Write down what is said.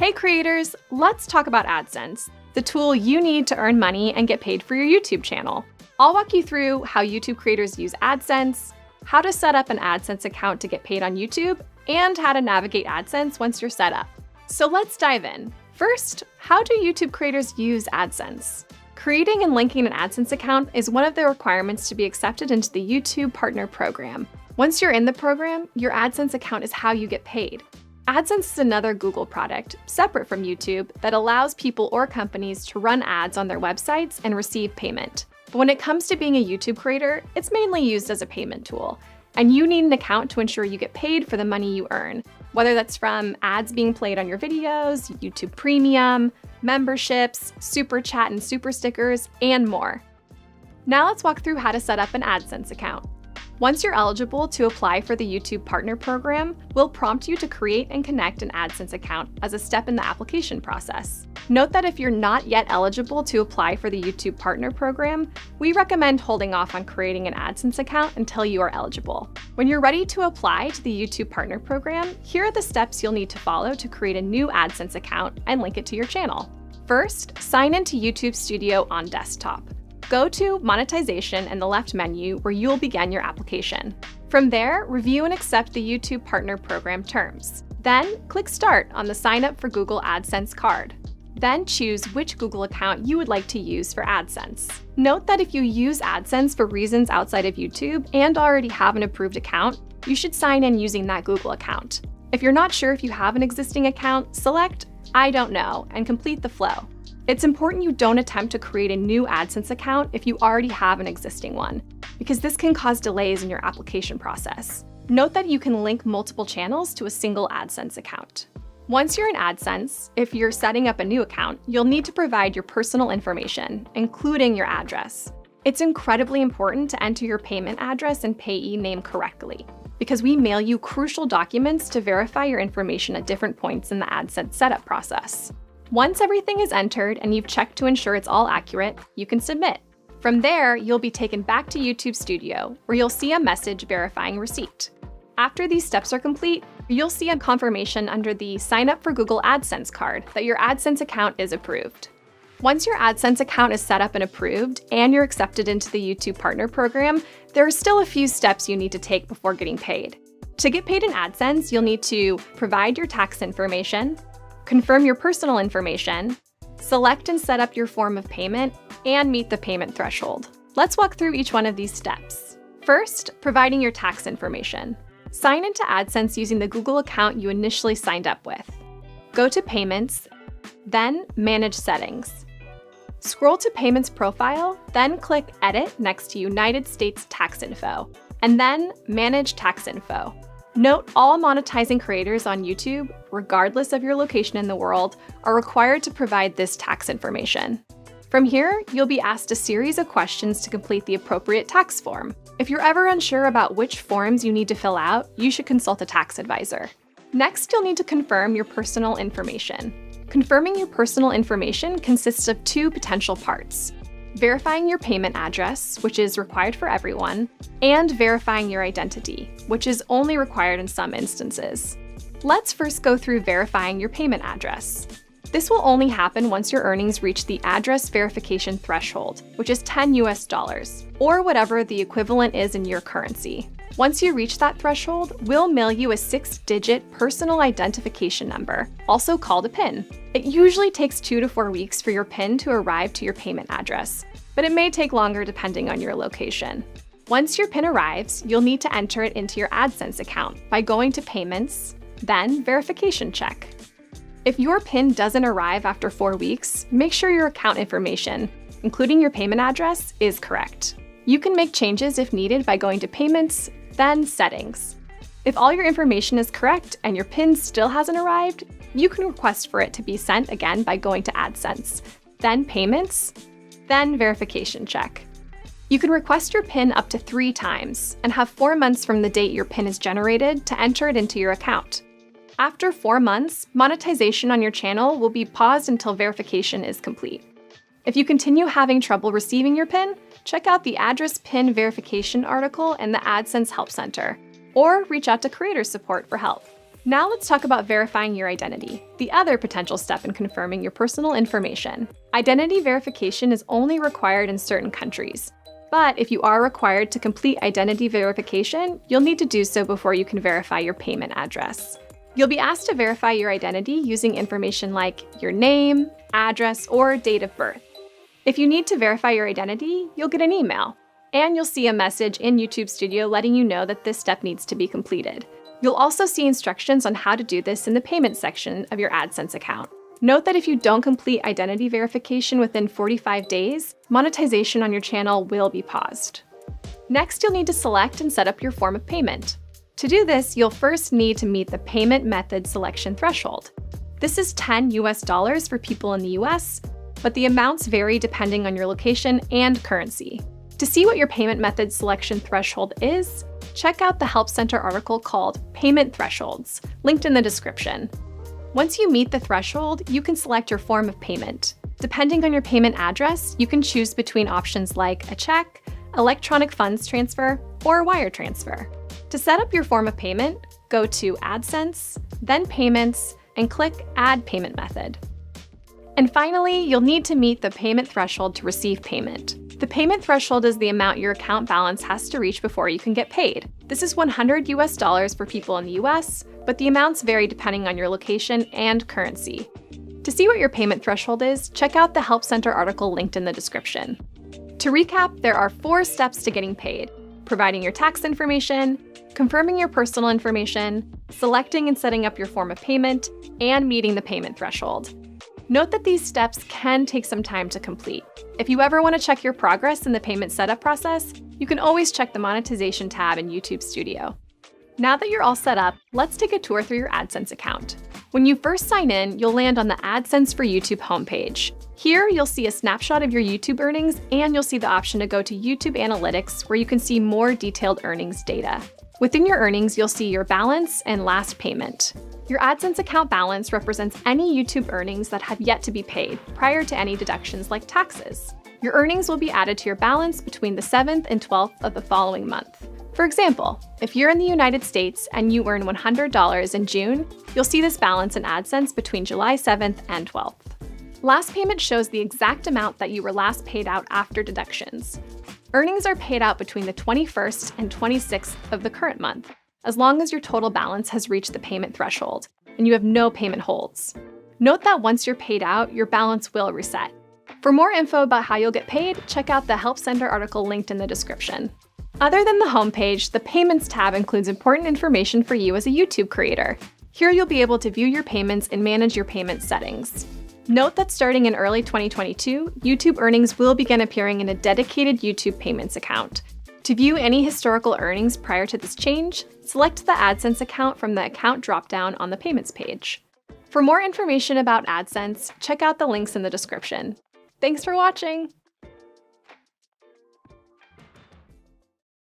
Hey creators, let's talk about AdSense, the tool you need to earn money and get paid for your YouTube channel. I'll walk you through how YouTube creators use AdSense, how to set up an AdSense account to get paid on YouTube, and how to navigate AdSense once you're set up. So let's dive in. First, how do YouTube creators use AdSense? Creating and linking an AdSense account is one of the requirements to be accepted into the YouTube Partner Program. Once you're in the program, your AdSense account is how you get paid. AdSense is another Google product, separate from YouTube, that allows people or companies to run ads on their websites and receive payment. But when it comes to being a YouTube creator, it's mainly used as a payment tool. And you need an account to ensure you get paid for the money you earn, whether that's from ads being played on your videos, YouTube Premium, memberships, Super Chat and Super Stickers, and more. Now let's walk through how to set up an AdSense account. Once you're eligible to apply for the YouTube Partner Program, we'll prompt you to create and connect an AdSense account as a step in the application process. Note that if you're not yet eligible to apply for the YouTube Partner Program, we recommend holding off on creating an AdSense account until you are eligible. When you're ready to apply to the YouTube Partner Program, here are the steps you'll need to follow to create a new AdSense account and link it to your channel. First, sign into YouTube Studio on desktop. Go to Monetization in the left menu where you'll begin your application. From there, review and accept the YouTube Partner Program terms. Then, click Start on the Sign Up for Google AdSense card. Then choose which Google account you would like to use for AdSense. Note that if you use AdSense for reasons outside of YouTube and already have an approved account, you should sign in using that Google account. If you're not sure if you have an existing account, select I don't know and complete the flow. It's important you don't attempt to create a new AdSense account if you already have an existing one, because this can cause delays in your application process. Note that you can link multiple channels to a single AdSense account. Once you're in AdSense, if you're setting up a new account, you'll need to provide your personal information, including your address. It's incredibly important to enter your payment address and payee name correctly, because we mail you crucial documents to verify your information at different points in the AdSense setup process. Once everything is entered and you've checked to ensure it's all accurate, you can submit. From there, you'll be taken back to YouTube Studio, where you'll see a message verifying receipt. After these steps are complete, you'll see a confirmation under the Sign Up for Google AdSense card that your AdSense account is approved. Once your AdSense account is set up and approved, and you're accepted into the YouTube Partner Program, there are still a few steps you need to take before getting paid. To get paid in AdSense, you'll need to provide your tax information, confirm your personal information, select and set up your form of payment, and meet the payment threshold. Let's walk through each one of these steps. First, providing your tax information. Sign into AdSense using the Google account you initially signed up with. Go to Payments, then Manage Settings. Scroll to Payments Profile, then click Edit next to United States Tax Info, and then Manage Tax Info. Note all monetizing creators on YouTube, regardless of your location in the world, are required to provide this tax information. From here, you'll be asked a series of questions to complete the appropriate tax form. If you're ever unsure about which forms you need to fill out, you should consult a tax advisor. Next, you'll need to confirm your personal information. Confirming your personal information consists of two potential parts: verifying your payment address, which is required for everyone, and verifying your identity, which is only required in some instances. Let's first go through verifying your payment address. This will only happen once your earnings reach the address verification threshold, which is $10 US, or whatever the equivalent is in your currency. Once you reach that threshold, we'll mail you a 6-digit personal identification number, also called a PIN. It usually takes 2 to 4 weeks for your PIN to arrive to your payment address, but it may take longer depending on your location. Once your PIN arrives, you'll need to enter it into your AdSense account by going to Payments, then Verification Check. If your PIN doesn't arrive after 4 weeks, make sure your account information, including your payment address, is correct. You can make changes if needed by going to Payments, then Settings. If all your information is correct and your PIN still hasn't arrived, you can request for it to be sent again by going to AdSense, then Payments, then Verification Check. You can request your PIN up to 3 times and have 4 months from the date your PIN is generated to enter it into your account. After 4 months, monetization on your channel will be paused until verification is complete. If you continue having trouble receiving your PIN, check out the Address PIN Verification article in the AdSense Help Center, or reach out to Creator Support for help. Now let's talk about verifying your identity, the other potential step in confirming your personal information. Identity verification is only required in certain countries. But if you are required to complete identity verification, you'll need to do so before you can verify your payment address. You'll be asked to verify your identity using information like your name, address, or date of birth. If you need to verify your identity, you'll get an email, and you'll see a message in YouTube Studio letting you know that this step needs to be completed. You'll also see instructions on how to do this in the payment section of your AdSense account. Note that if you don't complete identity verification within 45 days, monetization on your channel will be paused. Next, you'll need to select and set up your form of payment. To do this, you'll first need to meet the payment method selection threshold. This is $10 US for people in the US, but the amounts vary depending on your location and currency. To see what your payment method selection threshold is, check out the Help Center article called Payment Thresholds, linked in the description. Once you meet the threshold, you can select your form of payment. Depending on your payment address, you can choose between options like a check, electronic funds transfer, or wire transfer. To set up your form of payment, go to AdSense, then Payments, and click Add Payment Method. And finally, you'll need to meet the payment threshold to receive payment. The payment threshold is the amount your account balance has to reach before you can get paid. This is $100 US for people in the US, but the amounts vary depending on your location and currency. To see what your payment threshold is, check out the Help Center article linked in the description. To recap, there are 4 steps to getting paid: providing your tax information, confirming your personal information, selecting and setting up your form of payment, and meeting the payment threshold. Note that these steps can take some time to complete. If you ever want to check your progress in the payment setup process, you can always check the monetization tab in YouTube Studio. Now that you're all set up, let's take a tour through your AdSense account. When you first sign in, you'll land on the AdSense for YouTube homepage. Here, you'll see a snapshot of your YouTube earnings, and you'll see the option to go to YouTube Analytics, where you can see more detailed earnings data. Within your earnings, you'll see your balance and last payment. Your AdSense account balance represents any YouTube earnings that have yet to be paid prior to any deductions like taxes. Your earnings will be added to your balance between the 7th and 12th of the following month. For example, if you're in the United States and you earn $100 in June, you'll see this balance in AdSense between July 7th and 12th. Last payment shows the exact amount that you were last paid out after deductions. Earnings are paid out between the 21st and 26th of the current month, as long as your total balance has reached the payment threshold and you have no payment holds. Note that once you're paid out, your balance will reset. For more info about how you'll get paid, check out the Help Center article linked in the description. Other than the homepage, the Payments tab includes important information for you as a YouTube creator. Here you'll be able to view your payments and manage your payment settings. Note that starting in early 2022, YouTube earnings will begin appearing in a dedicated YouTube Payments account. To view any historical earnings prior to this change, select the AdSense account from the Account dropdown on the Payments page. For more information about AdSense, check out the links in the description. Thanks for watching!